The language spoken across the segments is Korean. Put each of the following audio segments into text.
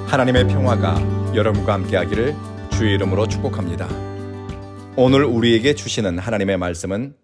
하나님의 평화가 여러분과 함께하기를 주의 이름으로 축복합니다. 오늘 우리에게 주시는 하나님의 말씀은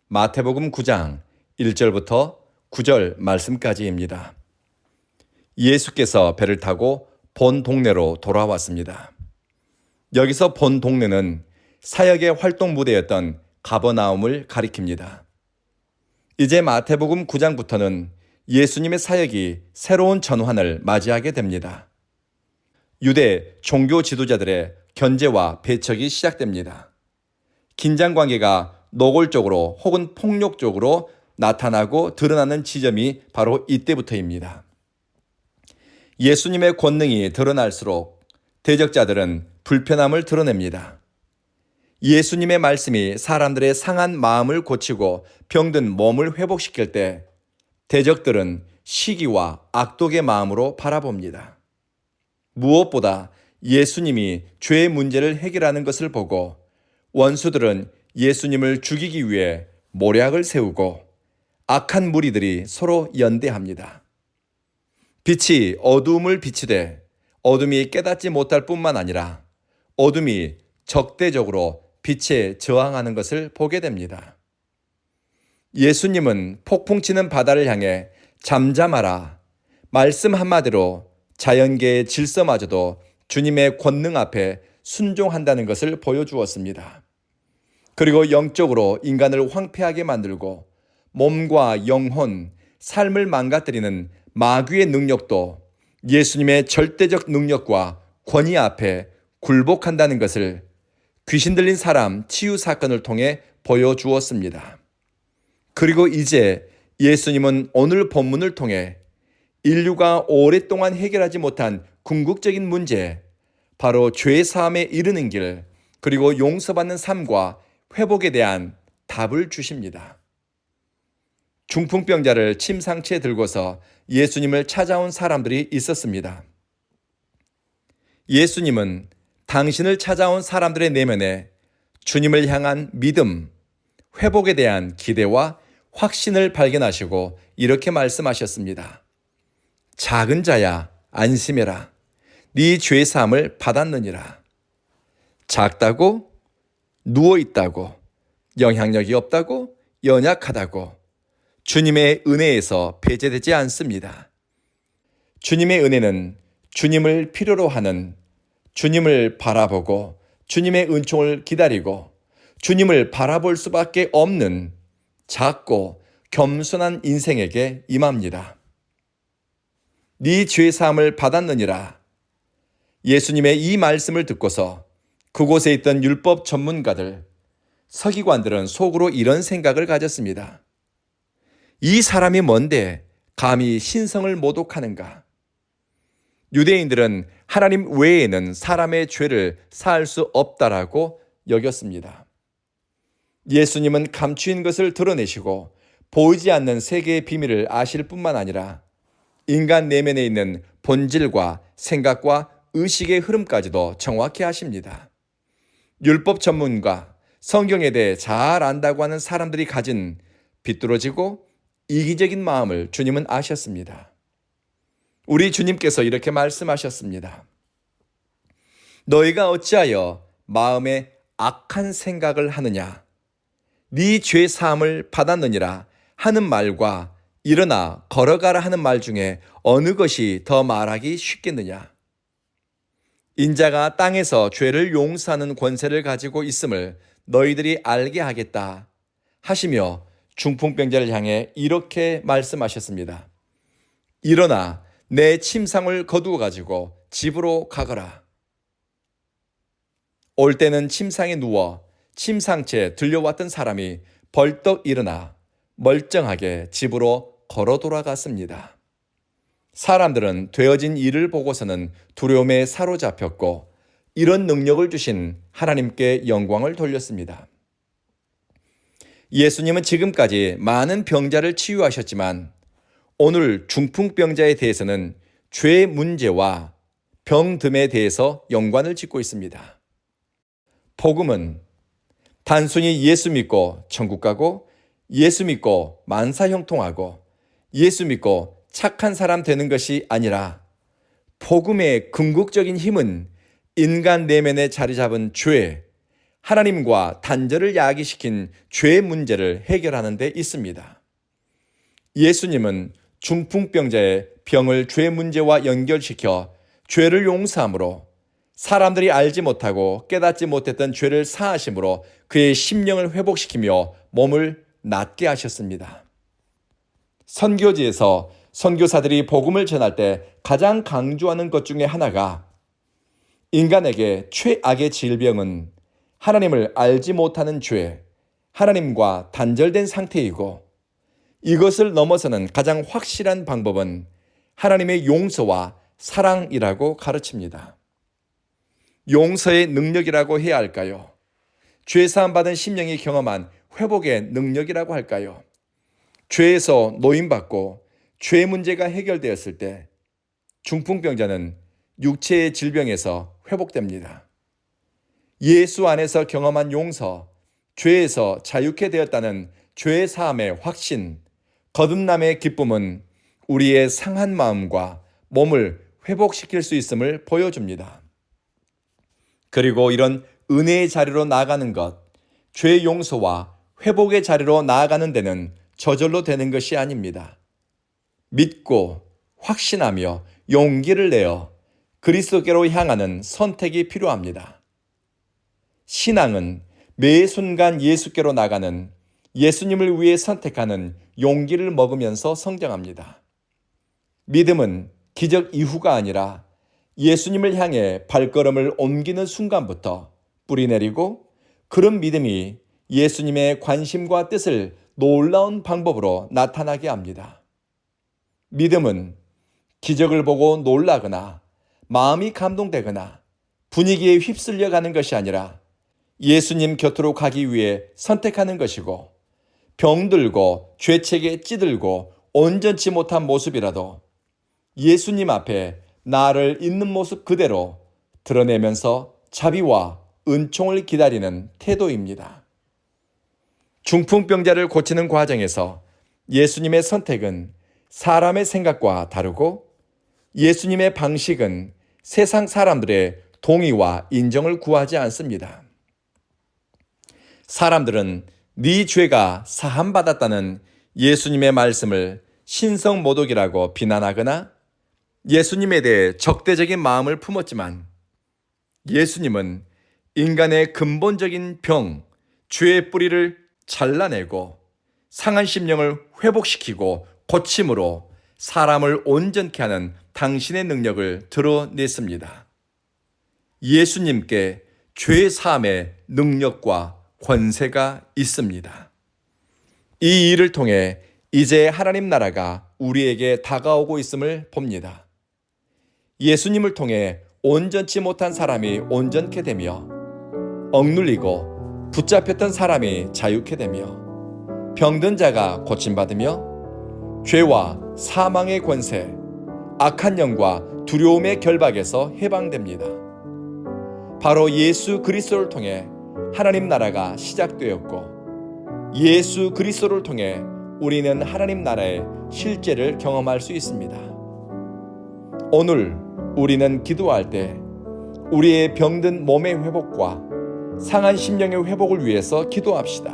마태복음 9장 1절부터 9절 말씀까지입니다. 예수께서 배를 타고 본 동네로 돌아왔습니다. 여기서 본 동네는 사역의 활동 무대였던 가버나움을 가리킵니다. 이제 마태복음 9장부터는 예수님의 사역이 새로운 전환을 맞이하게 됩니다. 유대 종교 지도자들의 견제와 배척이 시작됩니다. 긴장 관계가 노골적으로 혹은 폭력적으로 나타나고 드러나는 지점이 바로 이때부터입니다. 예수님의 권능이 드러날수록 대적자들은 불편함을 드러냅니다. 예수님의 말씀이 사람들의 상한 마음을 고치고 병든 몸을 회복시킬 때 대적들은 시기와 악독의 마음으로 바라봅니다. 무엇보다 예수님이 죄의 문제를 해결하는 것을 보고 원수들은 예수님을 죽이기 위해 모략을 세우고 악한 무리들이 서로 연대합니다. 빛이 어두움을 비추되 어둠이 깨닫지 못할 뿐만 아니라 어둠이 적대적으로 빛에 저항하는 것을 보게 됩니다. 예수님은 폭풍치는 바다를 향해 잠잠하라, 말씀 한마디로 자연계의 질서마저도 주님의 권능 앞에 순종한다는 것을 보여주었습니다. 그리고 영적으로 인간을 황폐하게 만들고 몸과 영혼, 삶을 망가뜨리는 마귀의 능력도 예수님의 절대적 능력과 권위 앞에 굴복한다는 것을 귀신 들린 사람 치유 사건을 통해 보여주었습니다. 그리고 이제 예수님은 오늘 본문을 통해 인류가 오랫동안 해결하지 못한 궁극적인 문제, 바로 죄 사함에 이르는 길, 그리고 용서받는 삶과 회복에 대한 답을 주십니다. 중풍병자를 침상치에 들고서 예수님을 찾아온 사람들이 있었습니다. 예수님은 당신을 찾아온 사람들의 내면에 주님을 향한 믿음, 회복에 대한 기대와 확신을 발견하시고 이렇게 말씀하셨습니다. 작은 자야 안심해라. 네 죄 사함을 받았느니라. 작다고, 누워있다고, 영향력이 없다고, 연약하다고 주님의 은혜에서 배제되지 않습니다. 주님의 은혜는 주님을 필요로 하는, 주님을 바라보고 주님의 은총을 기다리고 주님을 바라볼 수밖에 없는 작고 겸손한 인생에게 임합니다. 네 죄 사함을 받았느니라. 예수님의 이 말씀을 듣고서 그곳에 있던 율법 전문가들, 서기관들은 속으로 이런 생각을 가졌습니다. 이 사람이 뭔데 감히 신성을 모독하는가? 유대인들은 하나님 외에는 사람의 죄를 사할 수 없다라고 여겼습니다. 예수님은 감추인 것을 드러내시고 보이지 않는 세계의 비밀을 아실 뿐만 아니라 인간 내면에 있는 본질과 생각과 의식의 흐름까지도 정확히 아십니다. 율법 전문가, 성경에 대해 잘 안다고 하는 사람들이 가진 비뚤어지고 이기적인 마음을 주님은 아셨습니다. 우리 주님께서 이렇게 말씀하셨습니다. 너희가 어찌하여 마음에 악한 생각을 하느냐? 네 죄 사함을 받았느니라 하는 말과 일어나 걸어가라 하는 말 중에 어느 것이 더 말하기 쉽겠느냐? 인자가 땅에서 죄를 용서하는 권세를 가지고 있음을 너희들이 알게 하겠다 하시며 중풍병자를 향해 이렇게 말씀하셨습니다. 일어나 내 침상을 거두어 가지고 집으로 가거라. 올 때는 침상에 누워 침상채 들려왔던 사람이 벌떡 일어나 멀쩡하게 집으로 걸어 돌아갔습니다. 사람들은 되어진 일을 보고서는 두려움에 사로잡혔고 이런 능력을 주신 하나님께 영광을 돌렸습니다. 예수님은 지금까지 많은 병자를 치유하셨지만 오늘 중풍병자에 대해서는 죄 문제와 병듦에 대해서 연관을 짓고 있습니다. 복음은 단순히 예수 믿고 천국 가고 예수 믿고 만사 형통하고 예수 믿고 착한 사람 되는 것이 아니라 복음의 궁극적인 힘은 인간 내면에 자리 잡은 죄, 하나님과 단절을 야기시킨 죄의 문제를 해결하는 데 있습니다. 예수님은 중풍병자의 병을 죄 문제와 연결시켜 죄를 용서함으로 사람들이 알지 못하고 깨닫지 못했던 죄를 사하심으로 그의 심령을 회복시키며 몸을 낫게 하셨습니다. 선교지에서 선교사들이 복음을 전할 때 가장 강조하는 것 중에 하나가 인간에게 최악의 질병은 하나님을 알지 못하는 죄, 하나님과 단절된 상태이고 이것을 넘어서는 가장 확실한 방법은 하나님의 용서와 사랑이라고 가르칩니다. 용서의 능력이라고 해야 할까요? 죄사함 받은 심령이 경험한 회복의 능력이라고 할까요? 죄에서 노임받고 죄 문제가 해결되었을 때 중풍병자는 육체의 질병에서 회복됩니다. 예수 안에서 경험한 용서, 죄에서 자유케 되었다는 죄의 사함의 확신, 거듭남의 기쁨은 우리의 상한 마음과 몸을 회복시킬 수 있음을 보여줍니다. 그리고 이런 은혜의 자리로 나아가는 것, 죄 용서와 회복의 자리로 나아가는 데는 저절로 되는 것이 아닙니다. 믿고 확신하며 용기를 내어 그리스도께로 향하는 선택이 필요합니다. 신앙은 매 순간 예수께로 나가는 예수님을 위해 선택하는 용기를 먹으면서 성장합니다. 믿음은 기적 이후가 아니라 예수님을 향해 발걸음을 옮기는 순간부터 뿌리내리고 그런 믿음이 예수님의 관심과 뜻을 놀라운 방법으로 나타나게 합니다. 믿음은 기적을 보고 놀라거나 마음이 감동되거나 분위기에 휩쓸려 가는 것이 아니라 예수님 곁으로 가기 위해 선택하는 것이고 병들고 죄책에 찌들고 온전치 못한 모습이라도 예수님 앞에 나를 있는 모습 그대로 드러내면서 자비와 은총을 기다리는 태도입니다. 중풍병자를 고치는 과정에서 예수님의 선택은 사람의 생각과 다르고 예수님의 방식은 세상 사람들의 동의와 인정을 구하지 않습니다. 사람들은 네 죄가 사함받았다는 예수님의 말씀을 신성모독이라고 비난하거나 예수님에 대해 적대적인 마음을 품었지만 예수님은 인간의 근본적인 병, 죄의 뿌리를 잘라내고 상한 심령을 회복시키고 고침으로 사람을 온전케 하는 당신의 능력을 드러냈습니다. 예수님께 죄 사함의 능력과 권세가 있습니다. 이 일을 통해 이제 하나님 나라가 우리에게 다가오고 있음을 봅니다. 예수님을 통해 온전치 못한 사람이 온전케 되며 억눌리고 붙잡혔던 사람이 자유케 되며 병든 자가 고침받으며 죄와 사망의 권세, 악한 영과 두려움의 결박에서 해방됩니다. 바로 예수 그리스도를 통해 하나님 나라가 시작되었고 예수 그리스도를 통해 우리는 하나님 나라의 실제를 경험할 수 있습니다. 오늘 우리는 기도할 때 우리의 병든 몸의 회복과 상한 심령의 회복을 위해서 기도합시다.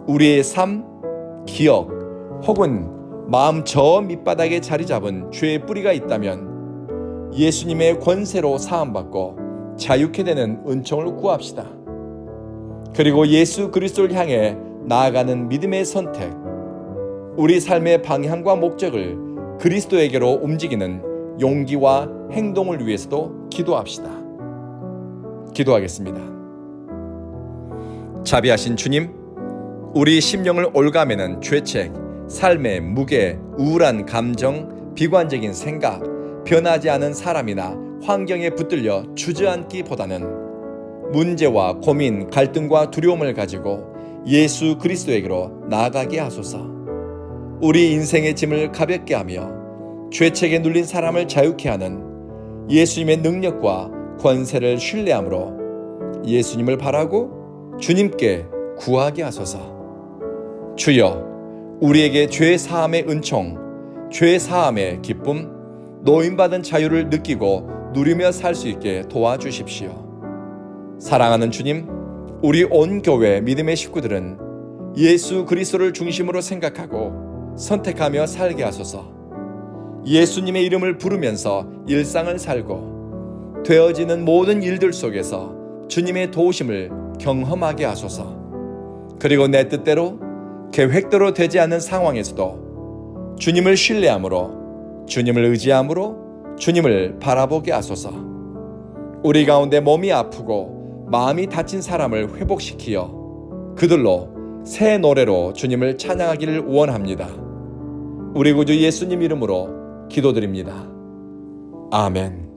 우리의 삶, 기억 혹은 마음 저 밑바닥에 자리 잡은 죄의 뿌리가 있다면 예수님의 권세로 사함받고 자유케 되는 은총을 구합시다. 그리고 예수 그리스도를 향해 나아가는 믿음의 선택, 우리 삶의 방향과 목적을 그리스도에게로 움직이는 용기와 행동을 위해서도 기도합시다. 기도하겠습니다. 자비하신 주님, 우리 심령을 올가매는 죄책, 삶의 무게, 우울한 감정, 비관적인 생각, 변하지 않은 사람이나 환경에 붙들려 주저앉기보다는 문제와 고민, 갈등과 두려움을 가지고 예수 그리스도에게로 나아가게 하소서. 우리 인생의 짐을 가볍게 하며 죄책에 눌린 사람을 자유케 하는 예수님의 능력과 권세를 신뢰함으로 예수님을 바라고 주님께 구하게 하소서. 주여, 우리에게 죄 사함의 은총, 죄 사함의 기쁨, 노임받은 자유를 느끼고 누리며 살 수 있게 도와주십시오. 사랑하는 주님, 우리 온 교회 믿음의 식구들은 예수 그리스도를 중심으로 생각하고 선택하며 살게 하소서. 예수님의 이름을 부르면서 일상을 살고 되어지는 모든 일들 속에서 주님의 도우심을 경험하게 하소서. 그리고 내 뜻대로 계획대로 되지 않는 상황에서도 주님을 신뢰함으로, 주님을 의지함으로 주님을 바라보게 하소서. 우리 가운데 몸이 아프고 마음이 다친 사람을 회복시키어 그들로 새 노래로 주님을 찬양하기를 원합니다. 우리 구주 예수님 이름으로 기도드립니다. 아멘.